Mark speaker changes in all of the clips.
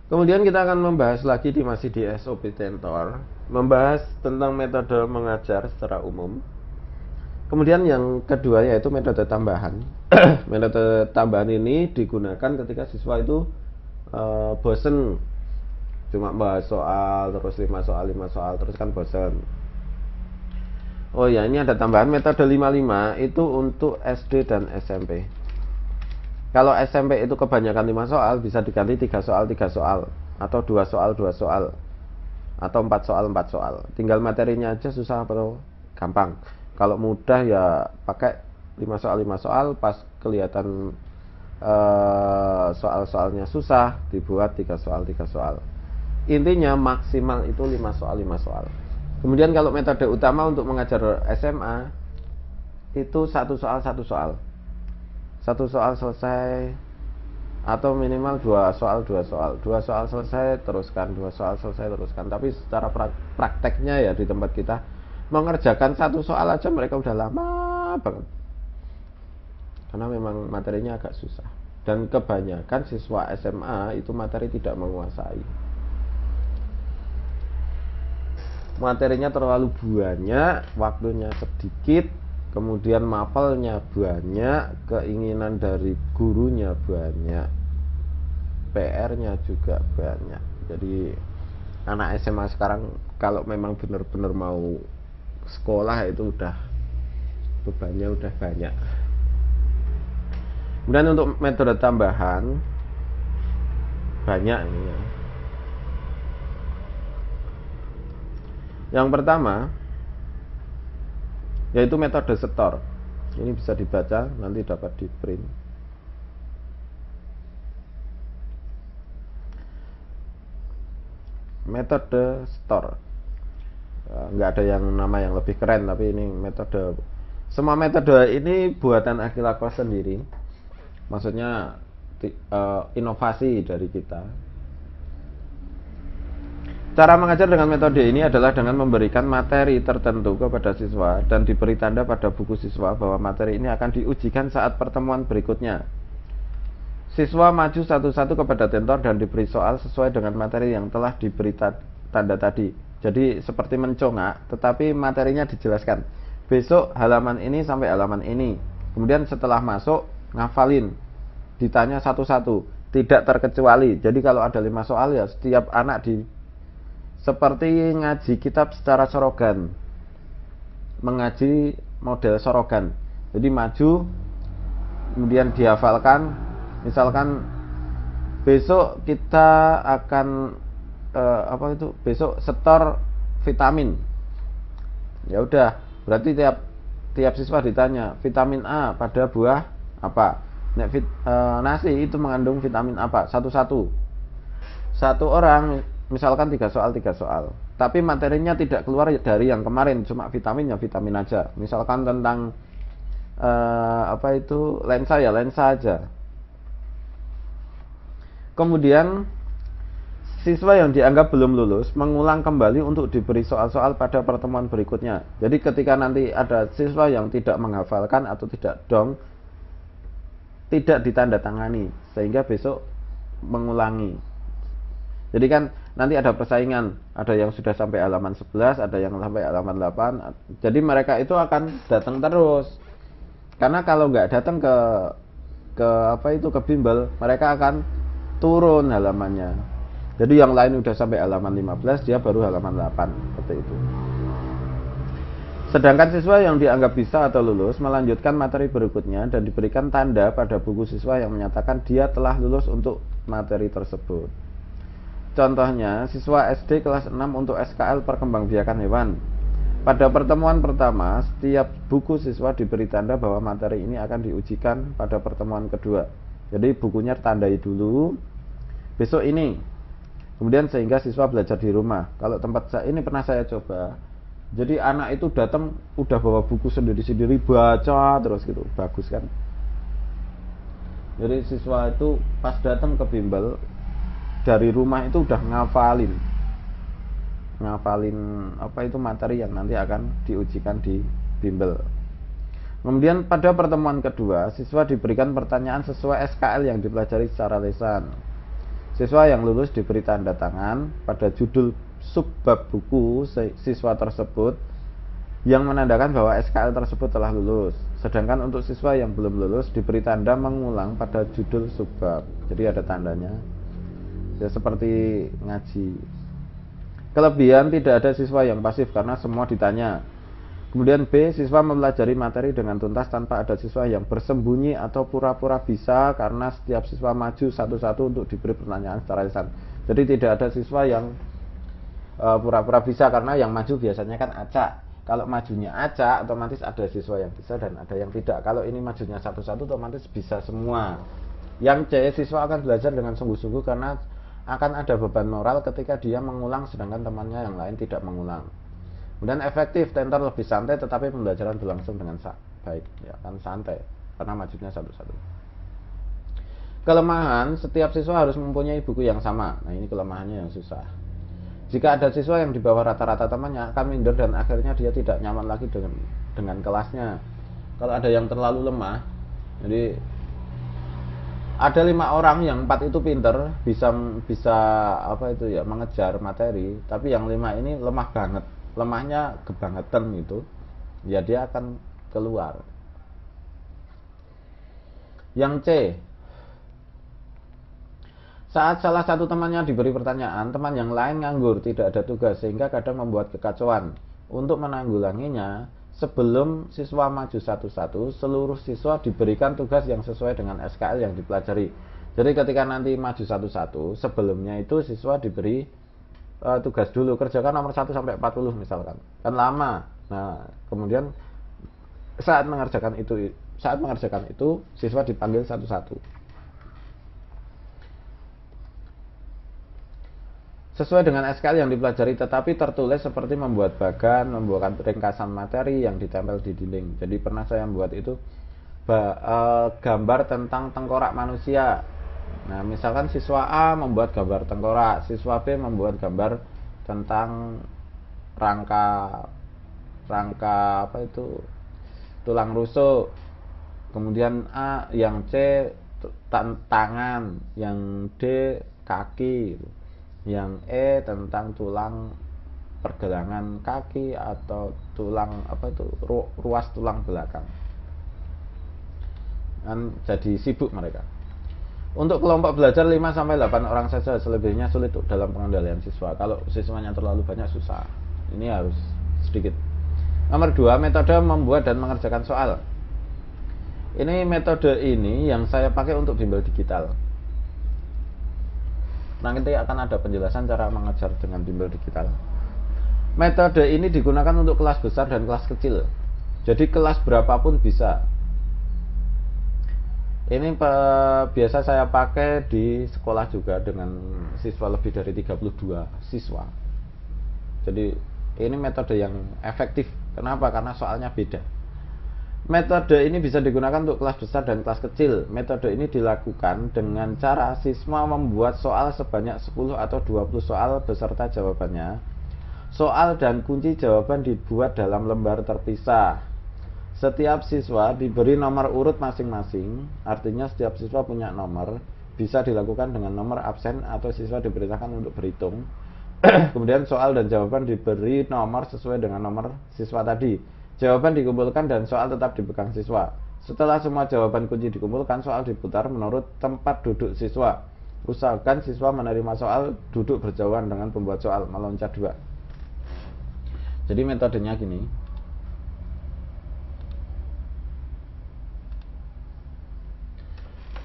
Speaker 1: Kemudian kita akan membahas lagi masih di SOP Tentor, membahas tentang metode mengajar secara umum. Kemudian yang kedua yaitu metode tambahan. Metode tambahan ini digunakan ketika siswa itu bosen cuma bahas soal terus 5 soal terus kan bosen. Oh ya, ini ada tambahan metode 55 itu untuk SD dan SMP. Kalau SMP itu kebanyakan 5 soal, bisa diganti 3 soal 3 soal atau 2 soal 2 soal atau 4 soal 4 soal. Tinggal materinya aja susah atau gampang. Kalau mudah ya pakai 5 soal 5 soal, pas kelihatan soal-soalnya susah dibuat 3 soal 3 soal. Intinya maksimal itu 5 soal 5 soal. Kemudian kalau metode utama untuk mengajar SMA itu 1 soal 1 soal. 1 soal selesai atau minimal 2 soal 2 soal. 2 soal selesai teruskan, 2 soal selesai teruskan. Tapi secara prakteknya ya di tempat kita mengerjakan 1 soal aja mereka udah lama banget. Karena memang materinya agak susah. Dan kebanyakan siswa SMA itu materi tidak menguasai. Materinya terlalu banyak, waktunya sedikit, kemudian mapelnya banyak, keinginan dari gurunya banyak, PR-nya juga banyak. Jadi anak SMA sekarang kalau memang benar-benar mau sekolah itu udah bebannya udah banyak. Kemudian untuk metode tambahan banyak ini ya. Yang pertama yaitu metode setor. Ini bisa dibaca, nanti dapat di print. Metode setor. Nggak ada yang nama yang lebih keren, tapi ini metode. Semua metode ini buatan Akilakos sendiri. Maksudnya inovasi dari kita. Cara mengajar dengan metode ini adalah dengan memberikan materi tertentu kepada siswa dan diberi tanda pada buku siswa bahwa materi ini akan diujikan saat pertemuan berikutnya. Siswa maju satu-satu kepada tentor dan diberi soal sesuai dengan materi yang telah diberi tanda tadi. Jadi seperti mencongak, tetapi materinya dijelaskan. Besok halaman ini sampai halaman ini. Kemudian setelah masuk, ngafalin. Ditanya satu-satu, tidak terkecuali. Jadi kalau ada 5 soal ya setiap anak seperti ngaji kitab secara sorogan, mengaji model sorogan. Jadi maju, kemudian dihafalkan. Misalkan besok kita akan besok setor vitamin. Ya udah, berarti tiap siswa ditanya vitamin A pada buah apa. Nasi itu mengandung vitamin apa? Satu-satu. Satu orang misalkan 3 soal 3 soal, tapi materinya tidak keluar dari yang kemarin, cuma vitamin aja. Misalkan tentang lensa ya lensa aja. Kemudian siswa yang dianggap belum lulus mengulang kembali untuk diberi soal-soal pada pertemuan berikutnya. Jadi ketika nanti ada siswa yang tidak menghafalkan atau tidak dong, tidak ditandatangani, sehingga besok mengulangi. Jadi kan nanti ada persaingan, ada yang sudah sampai halaman 11, ada yang sampai halaman 8. Jadi mereka itu akan datang terus. Karena kalau nggak datang ke bimbel, mereka akan turun halamannya. Jadi yang lain udah sampai halaman 15, dia baru halaman 8, seperti itu. Sedangkan siswa yang dianggap bisa atau lulus melanjutkan materi berikutnya dan diberikan tanda pada buku siswa yang menyatakan dia telah lulus untuk materi tersebut. Contohnya, siswa SD kelas 6 untuk SKL perkembangbiakan hewan. Pada pertemuan pertama, setiap buku siswa diberi tanda bahwa materi ini akan diujikan pada pertemuan kedua. Jadi bukunya tandai dulu, besok ini. Kemudian sehingga siswa belajar di rumah. Kalau tempat saya ini pernah saya coba. Jadi anak itu datang udah bawa buku sendiri-sendiri, baca terus gitu. Bagus kan? Jadi siswa itu pas datang ke bimbel dari rumah itu udah ngafalin materi yang nanti akan diujikan di bimbel. Kemudian pada pertemuan kedua, siswa diberikan pertanyaan sesuai SKL yang dipelajari secara lisan. Siswa yang lulus diberi tanda tangan pada judul subbab buku siswa tersebut yang menandakan bahwa SKL tersebut telah lulus. Sedangkan untuk siswa yang belum lulus diberi tanda mengulang pada judul subbab. Jadi ada tandanya. Ya seperti ngaji. Kelebihan, tidak ada siswa yang pasif karena semua ditanya. Kemudian B, siswa mempelajari materi dengan tuntas tanpa ada siswa yang bersembunyi atau pura-pura bisa karena setiap siswa maju satu-satu untuk diberi pertanyaan secara lisan. Jadi tidak ada siswa yang pura-pura bisa karena yang maju biasanya kan acak. Kalau majunya acak, otomatis ada siswa yang bisa dan ada yang tidak. Kalau ini majunya satu-satu, otomatis bisa semua. Yang C, siswa akan belajar dengan sungguh-sungguh karena akan ada beban moral ketika dia mengulang sedangkan temannya yang lain tidak mengulang. Kemudian efektif, tenter lebih santai tetapi pembelajaran berlangsung dengan baik. Ya kan santai karena majunya satu-satu. Kelemahan, setiap siswa harus mempunyai buku yang sama. Nah ini kelemahannya yang susah. Jika ada siswa yang di bawah rata-rata temannya akan minder dan akhirnya dia tidak nyaman lagi dengan kelasnya. Kalau ada yang terlalu lemah, jadi ada 5 orang yang 4 itu pinter, bisa apa itu ya, mengejar materi, tapi yang 5 ini lemah banget, lemahnya kebangetan itu, ya dia akan keluar. Yang C, saat salah satu temannya diberi pertanyaan, teman yang lain nganggur, tidak ada tugas, sehingga kadang membuat kekacauan. Untuk menanggulanginya, sebelum siswa maju satu-satu, seluruh siswa diberikan tugas yang sesuai dengan SKL yang dipelajari. Jadi ketika nanti maju satu-satu, sebelumnya itu siswa diberi tugas dulu, kerjakan nomor 1 sampai 40 misalkan. Kan lama. Nah, kemudian saat mengerjakan itu siswa dipanggil satu-satu. Sesuai dengan SKL yang dipelajari, tetapi tertulis seperti membuat bagan, membuat ringkasan materi yang ditempel di dinding. Jadi pernah saya membuat itu gambar tentang tengkorak manusia. Nah misalkan siswa A membuat gambar tengkorak, siswa B membuat gambar tentang rangka apa itu, tulang rusuk. Kemudian A, yang C tangan, yang D kaki, yang E tentang tulang pergelangan kaki atau tulang apa itu, ruas tulang belakang. Kan jadi sibuk mereka. Untuk kelompok belajar 5-8 orang saja, selebihnya sulit dalam pengendalian siswa. Kalau siswanya terlalu banyak susah. Ini harus sedikit. Nomor 2, metode membuat dan mengerjakan soal. Ini metode ini yang saya pakai untuk bimbel digital. Nanti akan ada penjelasan cara mengajar dengan bimbel digital. Metode ini digunakan untuk kelas besar dan kelas kecil. Jadi kelas berapapun bisa. Ini biasa saya pakai di sekolah juga dengan siswa lebih dari 32 siswa. Jadi ini metode yang efektif. Kenapa? Karena soalnya beda. Metode ini bisa digunakan untuk kelas besar dan kelas kecil. Metode ini dilakukan dengan cara siswa membuat soal sebanyak 10 atau 20 soal beserta jawabannya. Soal dan kunci jawaban dibuat dalam lembar terpisah. Setiap siswa diberi nomor urut masing-masing, artinya setiap siswa punya nomor. Bisa dilakukan dengan nomor absen atau siswa diperintahkan untuk berhitung. Kemudian soal dan jawaban diberi nomor sesuai dengan nomor siswa tadi. Jawaban dikumpulkan dan soal tetap dipegang siswa. Setelah semua jawaban kunci dikumpulkan, soal diputar menurut tempat duduk siswa. Usahakan siswa menerima soal duduk berjauhan dengan pembuat soal, meloncat 2. Jadi metodenya gini.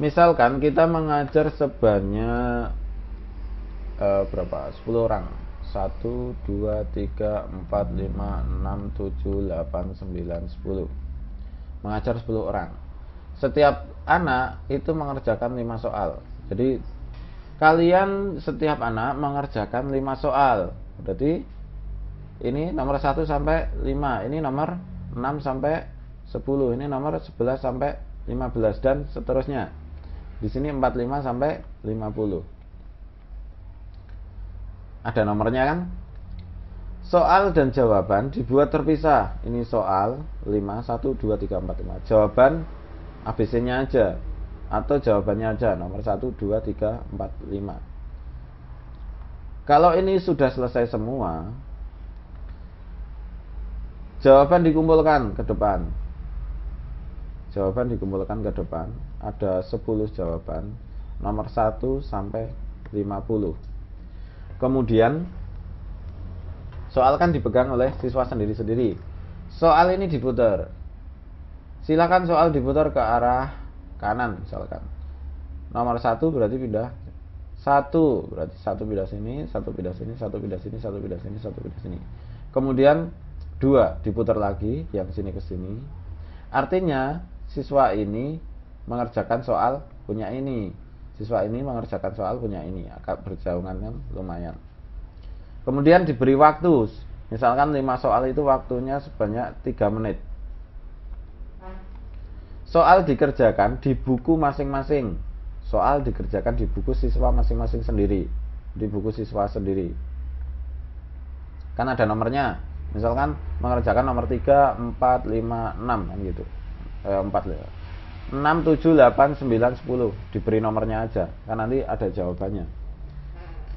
Speaker 1: Misalkan kita mengajar sebanyak 10 orang. 1, 2, 3, 4, 5, 6, 7, 8, 9, 10. Mengajar 10 orang. Setiap anak itu mengerjakan 5 soal. Jadi kalian setiap anak mengerjakan 5 soal. Berarti ini nomor 1 sampai 5, ini nomor 6 sampai 10, ini nomor 11 sampai 15 dan seterusnya. Di sini 45 sampai 50. Ada nomornya kan? Soal dan jawaban dibuat terpisah. Ini soal 5, 1, 2, 3, 4, 5. Jawaban ABC-nya aja atau jawabannya aja nomor 1, 2, 3, 4, 5. Kalau ini sudah selesai semua, jawaban dikumpulkan ke depan. Jawaban dikumpulkan ke depan. Ada 10 jawaban, nomor 1 sampai 50. Kemudian soal kan dipegang oleh siswa sendiri-sendiri. Soal ini diputar. Silakan soal diputar ke arah kanan misalkan. Nomor 1 berarti pindah 1, berarti 1 pindah sini, 1 pindah sini, 1 pindah sini, 1 pindah sini, 1 pindah sini. Kemudian 2 diputar lagi, yang sini ke sini. Artinya siswa ini mengerjakan soal punya ini, siswa ini mengerjakan soal punya ini, agak berjauhan lumayan. Kemudian diberi waktu, misalkan 5 soal itu waktunya sebanyak 3 menit. Soal dikerjakan di buku masing-masing. Soal dikerjakan di buku siswa masing-masing sendiri, di buku siswa sendiri. Kan ada nomornya. Misalkan mengerjakan nomor 3, 4, 5, 6 kan gitu. 6, 7, 8, 9, 10. Diberi nomornya aja, kan nanti ada jawabannya.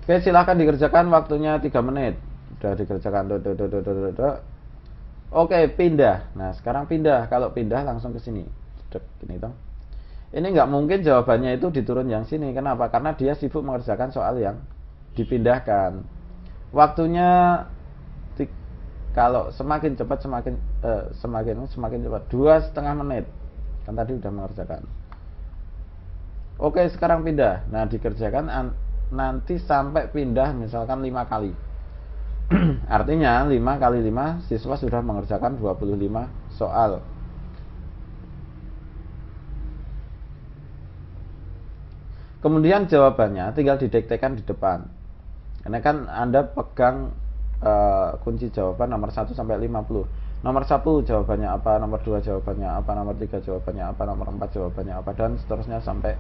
Speaker 1: Oke, silahkan dikerjakan, waktunya 3 menit. Udah dikerjakan. Oke, pindah. Nah, sekarang pindah. Kalau pindah langsung ke sini. Gini toh. Ini nggak mungkin jawabannya itu diturun yang sini. Kenapa? Karena dia sibuk mengerjakan soal yang dipindahkan. Waktunya kalau semakin cepat semakin cepat, 2,5 menit. Kan tadi udah mengerjakan. Oke, sekarang pindah. Nah, dikerjakan nanti sampai pindah misalkan 5 kali. Artinya 5 kali 5 siswa sudah mengerjakan 25 soal. Kemudian jawabannya tinggal didektekan di depan. Karena kan Anda pegang kunci jawaban nomor 1 sampai 50. Nomor 1 jawabannya apa, nomor 2 jawabannya apa, nomor 3 jawabannya apa, nomor 4 jawabannya apa, dan seterusnya sampai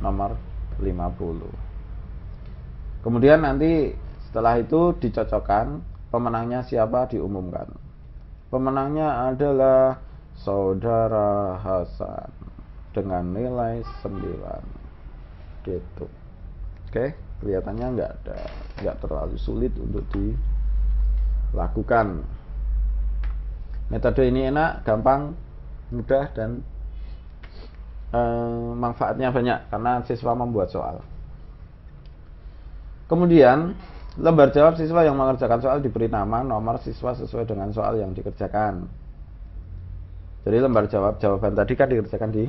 Speaker 1: nomor 50. Kemudian nanti setelah itu dicocokkan, pemenangnya siapa diumumkan. Pemenangnya adalah Saudara Hasan dengan nilai 9. Gitu. Oke, kelihatannya nggak terlalu sulit untuk dilakukan. Metode ini enak, gampang, mudah, dan manfaatnya banyak karena siswa membuat soal. Kemudian lembar jawab siswa yang mengerjakan soal diberi nama, nomor siswa sesuai dengan soal yang dikerjakan. Jadi lembar jawaban tadi kan dikerjakan di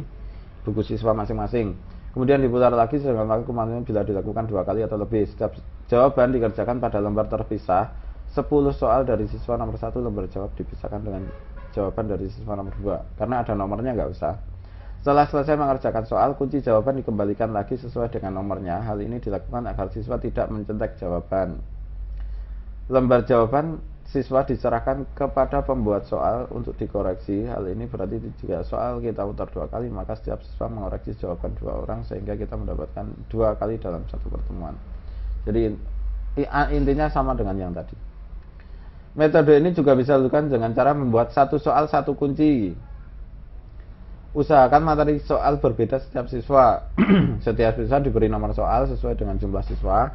Speaker 1: buku siswa masing-masing. Kemudian diputar lagi dengan waktu kemarin bila dilakukan 2 kali atau lebih. Setiap jawaban dikerjakan pada lembar terpisah. 10 soal dari siswa nomor 1 lembar jawab dipisahkan dengan jawaban dari siswa nomor 2. Karena ada nomornya nggak usah. Setelah selesai mengerjakan soal, kunci jawaban dikembalikan lagi sesuai dengan nomornya. Hal ini dilakukan agar siswa tidak mencetak jawaban. Lembar jawaban siswa diserahkan kepada pembuat soal untuk dikoreksi. Hal ini berarti jika soal kita putar 2 kali, maka setiap siswa mengoreksi jawaban 2 orang sehingga kita mendapatkan 2 kali dalam satu pertemuan. Jadi intinya sama dengan yang tadi. Metode ini juga bisa dilakukan dengan cara membuat satu soal satu kunci. Usahakan materi soal berbeda setiap siswa. Setiap siswa diberi nomor soal sesuai dengan jumlah siswa.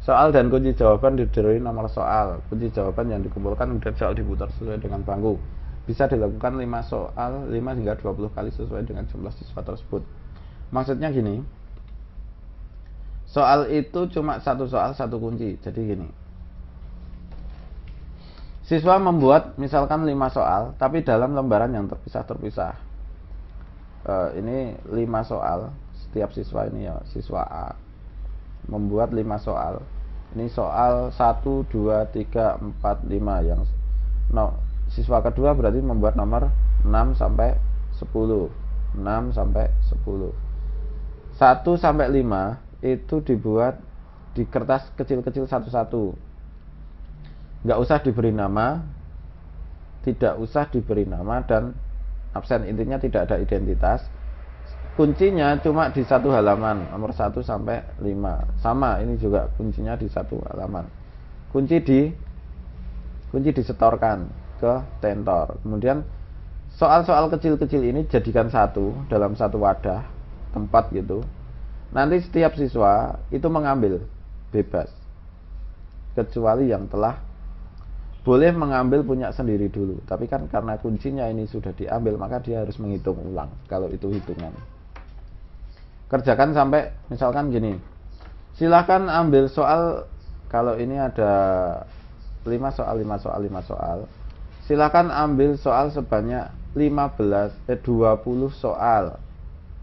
Speaker 1: Soal dan kunci jawaban diberi nomor soal. Kunci jawaban yang dikumpulkan kemudian soal diputar sesuai dengan bangku. Bisa dilakukan 5 soal 5 hingga 20 kali sesuai dengan jumlah siswa tersebut. Maksudnya gini. Soal itu cuma satu soal satu kunci. Jadi gini. Siswa membuat misalkan 5 soal tapi dalam lembaran yang terpisah-terpisah. Ini 5 soal. Setiap siswa ini ya, siswa A membuat 5 soal. Ini soal 1, 2, 3, 4, 5 yang siswa kedua berarti membuat nomor 6 sampai 10. 6 sampai 10. 1 sampai 5 itu dibuat di kertas kecil-kecil satu-satu. Nggak usah diberi nama, tidak usah diberi nama dan absen, intinya tidak ada identitas. Kuncinya cuma di satu halaman, nomor 1 sampai 5. Sama, ini juga kuncinya di satu halaman. Kunci disetorkan ke tentor. Kemudian soal-soal kecil-kecil ini jadikan satu dalam satu wadah tempat gitu. Nanti setiap siswa itu mengambil bebas. kecuali yang telah boleh mengambil punya sendiri dulu. Tapi kan karena kuncinya ini sudah diambil, maka dia harus menghitung ulang kalau itu hitungan. Kerjakan sampai misalkan gini, silahkan ambil soal, kalau ini ada 5 soal, silahkan ambil soal sebanyak 20 soal,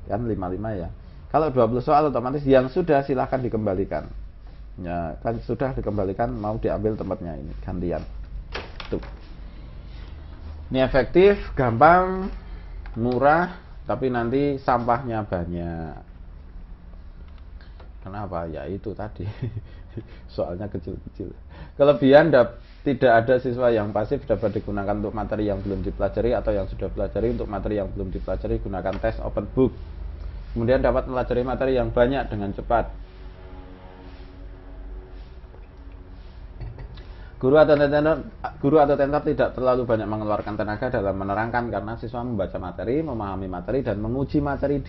Speaker 1: kan 55 ya. Kalau 20 soal otomatis yang sudah silahkan dikembalikan ya, kan sudah dikembalikan, mau diambil tempatnya ini gantian. Tuh. Ini efektif, gampang, murah, tapi nanti sampahnya banyak. Kenapa? Ya itu tadi. Soalnya kecil-kecil. Kelebihan tidak ada siswa yang pasif, dapat digunakan untuk materi yang belum dipelajari atau yang sudah pelajari. Untuk materi yang belum dipelajari gunakan tes open book. Kemudian dapat melajari materi yang banyak dengan cepat. Guru atau tentor tidak terlalu banyak mengeluarkan tenaga dalam menerangkan karena siswa membaca materi, memahami materi, dan menguji materi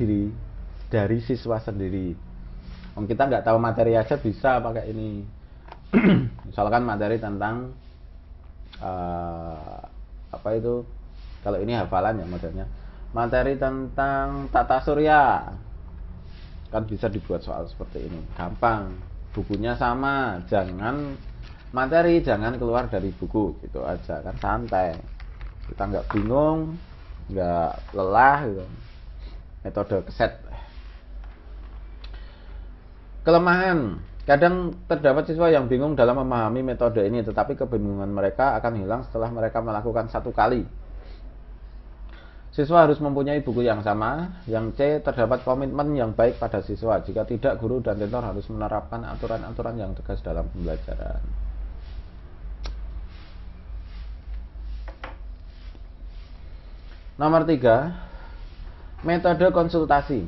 Speaker 1: dari siswa sendiri. Kita nggak tahu materi aja bisa pakai ini. Misalkan materi tentang apa itu? Kalau ini hafalan ya modelnya. Materi tentang tata surya, kan bisa dibuat soal seperti ini. Gampang. Bukunya sama, materi jangan keluar dari buku, gitu aja kan, santai, kita nggak bingung, nggak lelah gitu. Metode keset. Kelemahan, kadang terdapat siswa yang bingung dalam memahami metode ini, tetapi kebingungan mereka akan hilang setelah mereka melakukan satu kali. Siswa harus mempunyai buku yang sama. Yang C, terdapat komitmen yang baik pada siswa. Jika tidak, guru dan tentor harus menerapkan aturan-aturan yang tegas dalam pembelajaran. Nomor 3, metode konsultasi.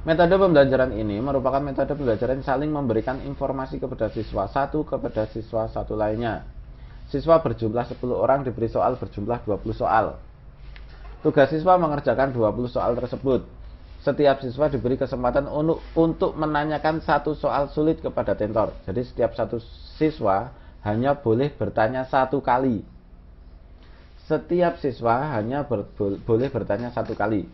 Speaker 1: Metode pembelajaran ini merupakan metode pembelajaran saling memberikan informasi kepada siswa satu kepada siswa satu lainnya. Siswa berjumlah 10 orang diberi soal berjumlah 20 soal. Tugas siswa mengerjakan 20 soal tersebut. Setiap siswa diberi kesempatan untuk menanyakan satu soal sulit kepada tentor. Jadi setiap satu siswa hanya boleh bertanya satu kali. Setiap siswa hanya boleh bertanya satu kali.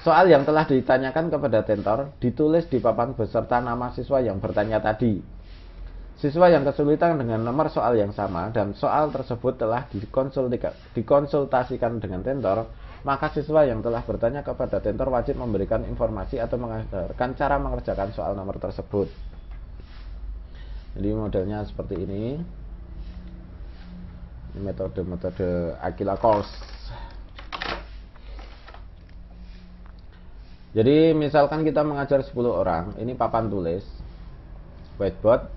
Speaker 1: Soal yang telah ditanyakan kepada tentor ditulis di papan beserta nama siswa yang bertanya tadi. Siswa yang kesulitan dengan nomor soal yang sama dan soal tersebut telah dikonsultasikan dengan tentor, maka siswa yang telah bertanya kepada tentor wajib memberikan informasi atau mengajarkan cara mengerjakan soal nomor tersebut. Jadi modelnya seperti ini. Metode Aquila Course. Jadi misalkan kita mengajar 10 orang, ini papan tulis, whiteboard.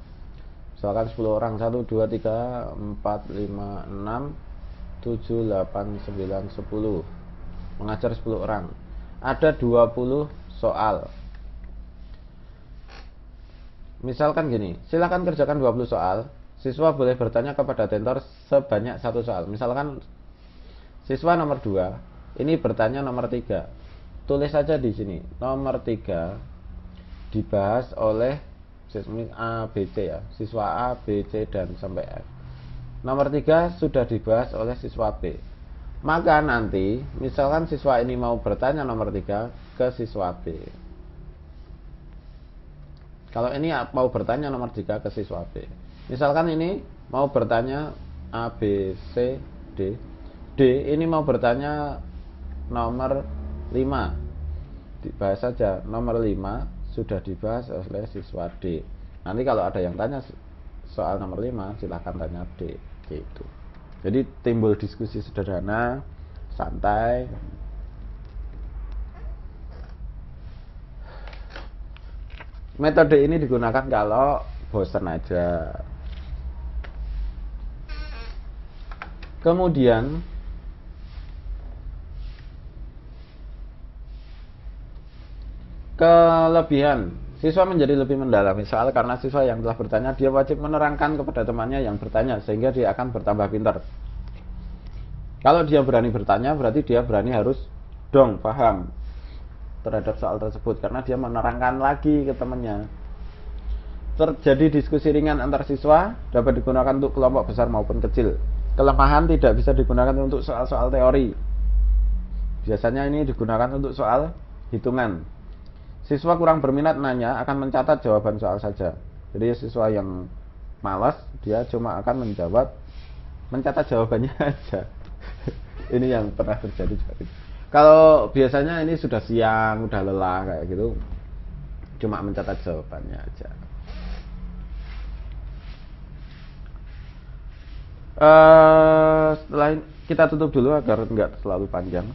Speaker 1: Misalkan 10 orang, 1, 2, 3, 4, 5, 6, 7, 8, 9, 10. Mengajar 10 orang. Ada 20 soal. Misalkan gini, silakan kerjakan 20 soal. Siswa boleh bertanya kepada tentor sebanyak satu soal. Misalkan siswa nomor 2 ini bertanya nomor 3. Tulis saja di sini. Nomor 3 dibahas oleh siswa A, B, C ya. Siswa A, B, C dan sampai F. Nomor 3 sudah dibahas oleh siswa B. Maka nanti misalkan siswa ini mau bertanya nomor 3 ke siswa B. Kalau ini mau bertanya nomor 3 ke siswa B. Misalkan ini mau bertanya A, B, C, D. D ini mau bertanya nomor 5. Dibahas saja nomor 5 sudah dibahas oleh siswa D. Nanti kalau ada yang tanya soal nomor 5 silahkan tanya D gitu. Jadi timbul diskusi sederhana, santai. Metode ini digunakan kalau bosan aja. Kemudian kelebihan, siswa menjadi lebih mendalami soal karena siswa yang telah bertanya dia wajib menerangkan kepada temannya yang bertanya sehingga dia akan bertambah pintar. Kalau dia berani bertanya berarti dia berani harus paham terhadap soal tersebut karena dia menerangkan lagi ke temannya. terjadi diskusi ringan antar siswa, dapat digunakan untuk kelompok besar maupun kecil. Kelemahan tidak bisa digunakan untuk soal-soal teori. Biasanya ini digunakan untuk soal hitungan. Siswa kurang berminat nanya akan mencatat jawaban soal saja. Jadi siswa yang malas dia cuma akan mencatat jawabannya aja. Ini yang pernah terjadi juga. Kalau biasanya ini sudah siang, udah lelah kayak gitu, cuma mencatat jawabannya aja. Setelah kita tutup dulu agar nggak terlalu panjang.